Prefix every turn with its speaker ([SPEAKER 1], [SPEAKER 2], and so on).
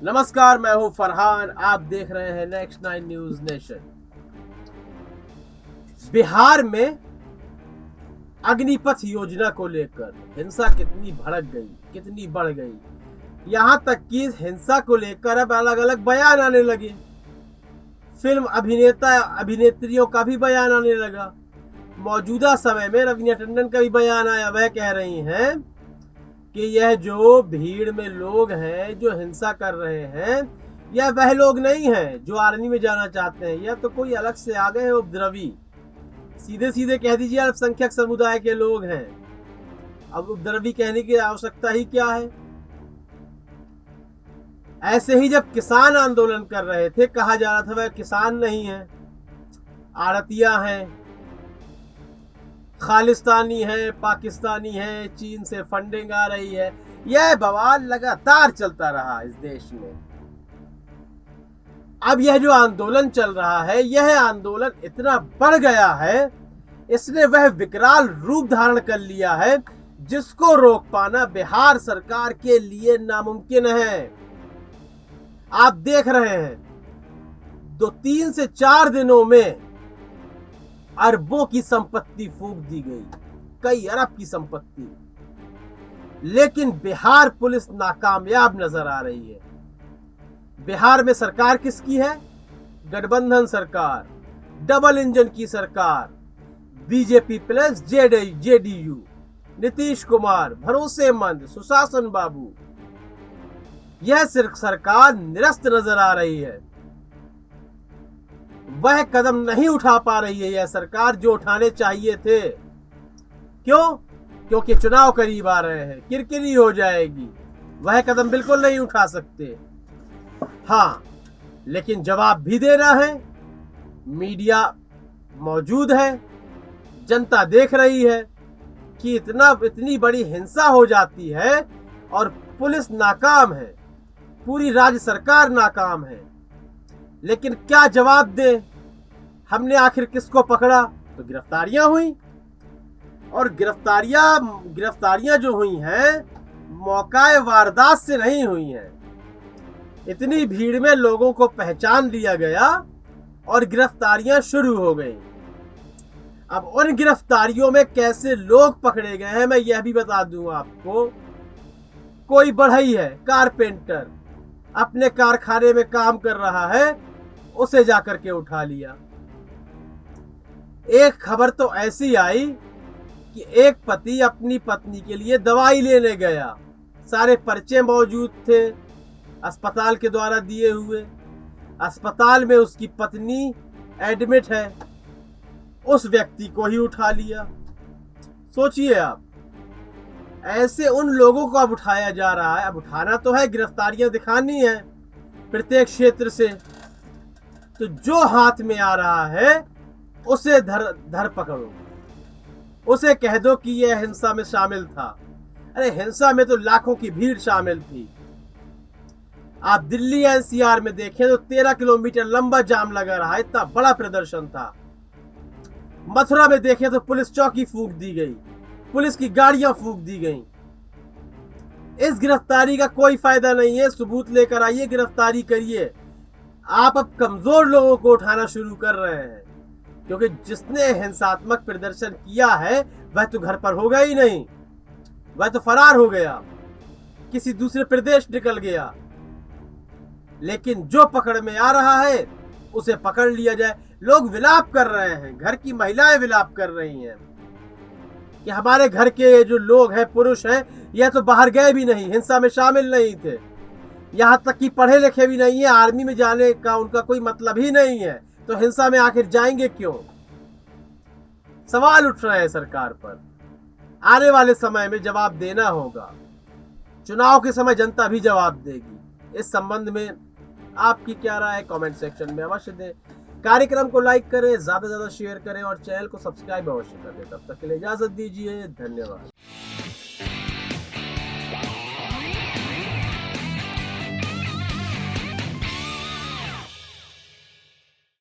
[SPEAKER 1] नमस्कार, मैं हूं फरहान। आप देख रहे हैं नेक्स्ट 9 न्यूज नेशन। बिहार में अग्निपथ योजना को लेकर हिंसा कितनी भड़क गई, कितनी बढ़ गई, यहां तक कि हिंसा को लेकर अब अलग अलग बयान आने लगे। फिल्म अभिनेता अभिनेत्रियों का भी बयान आने लगा। मौजूदा समय में रवीना टंडन का भी बयान आया। वह कह रही हैं कि यह जो भीड़ में लोग हैं जो हिंसा कर रहे हैं, यह वह लोग नहीं हैं जो आर्मी में जाना चाहते हैं। यह तो कोई अलग से आ गए हैं उपद्रवी। सीधे सीधे कह दीजिए अल्पसंख्यक समुदाय के लोग हैं। अब उपद्रवी कहने की आवश्यकता ही क्या है। ऐसे ही जब किसान आंदोलन कर रहे थे, कहा जा रहा था वह किसान नहीं है, आड़तिया हैं, खालिस्तानी है, पाकिस्तानी है, चीन से फंडिंग आ रही है। यह बवाल लगातार चलता रहा इस देश में। अब यह जो आंदोलन चल रहा है, यह आंदोलन इतना बढ़ गया है, इसने वह विकराल रूप धारण कर लिया है जिसको रोक पाना बिहार सरकार के लिए नामुमकिन है। आप देख रहे हैं 3 से 4 दिनों में अरबों की संपत्ति फूंक दी गई, कई अरब की संपत्ति। लेकिन बिहार पुलिस नाकामयाब नजर आ रही है। बिहार में सरकार किसकी है? गठबंधन सरकार, डबल इंजन की सरकार, BJP plus JDU, Nitish Kumar, भरोसेमंद, सुशासन बाबू। यह सिर्फ सरकार निरस्त नजर आ रही है। वह कदम नहीं उठा पा रही है यह सरकार जो उठाने चाहिए थे। क्यों? क्योंकि चुनाव करीब आ रहे हैं, किरकिरी हो जाएगी। वह कदम बिल्कुल नहीं उठा सकते। हाँ, लेकिन जवाब भी देना है। मीडिया मौजूद है, जनता देख रही है कि इतनी बड़ी हिंसा हो जाती है और पुलिस नाकाम है, पूरी राज्य सरकार नाकाम है। लेकिन क्या जवाब दे? हमने आखिर किसको पकड़ा? तो गिरफ्तारियां हुई, और गिरफ्तारियां जो हुई हैं मौकाए वारदात से नहीं हुई हैं। इतनी भीड़ में लोगों को पहचान लिया गया और गिरफ्तारियां शुरू हो गई। अब उन गिरफ्तारियों में कैसे लोग पकड़े गए हैं मैं यह भी बता दूं आपको। कोई बढ़ई है, कारपेंटर, अपने कारखाने में काम कर रहा है, उसे जाकर के उठा लिया। एक खबर तो ऐसी आई कि एक पति अपनी पत्नी के लिए दवाई लेने गया, सारे पर्चे मौजूद थे अस्पताल के द्वारा दिए हुए। अस्पताल में उसकी पत्नी एडमिट है, उस व्यक्ति को ही उठा लिया। सोचिए आप, ऐसे उन लोगों को अब उठाया जा रहा है। अब उठाना तो है, गिरफ्तारियां दिखानी है प्रत्येक क्षेत्र से। तो जो हाथ में आ रहा है उसे धर पकड़ो, उसे कह दो कि यह हिंसा में शामिल था। अरे हिंसा में तो लाखों की भीड़ शामिल थी। आप दिल्ली एनसीआर में देखें तो 13 किलोमीटर लंबा जाम लगा रहा, इतना बड़ा प्रदर्शन था। मथुरा में देखें तो पुलिस चौकी फूंक दी गई, पुलिस की गाड़ियां फूंक दी गईं। इस गिरफ्तारी का कोई फायदा नहीं है। सबूत लेकर आइए, गिरफ्तारी करिए। आप अब कमजोर लोगों को उठाना शुरू कर रहे हैं, क्योंकि जिसने हिंसात्मक प्रदर्शन किया है वह तो घर पर होगा ही नहीं, वह तो फरार हो गया, किसी दूसरे प्रदेश निकल गया। लेकिन जो पकड़ में आ रहा है उसे पकड़ लिया जाए। लोग विलाप कर रहे हैं, घर की महिलाएं विलाप कर रही हैं कि हमारे घर के जो लोग हैं, पुरुष हैं, यह तो बाहर गए भी नहीं, हिंसा में शामिल नहीं थे, यहां तक कि पढ़े लिखे भी नहीं है, आर्मी में जाने का उनका कोई मतलब ही नहीं है, तो हिंसा में आखिर जाएंगे क्यों? सवाल उठ रहे हैं सरकार पर। आने वाले समय में जवाब देना होगा। चुनाव के समय जनता भी जवाब देगी। इस संबंध में आपकी क्या राय है? कमेंट सेक्शन में अवश्य दें। कार्यक्रम को लाइक करें, ज्यादा से ज्यादा शेयर करें और चैनल को सब्सक्राइब अवश्य कर दें। तब तक के लिए इजाजत दीजिए। धन्यवाद।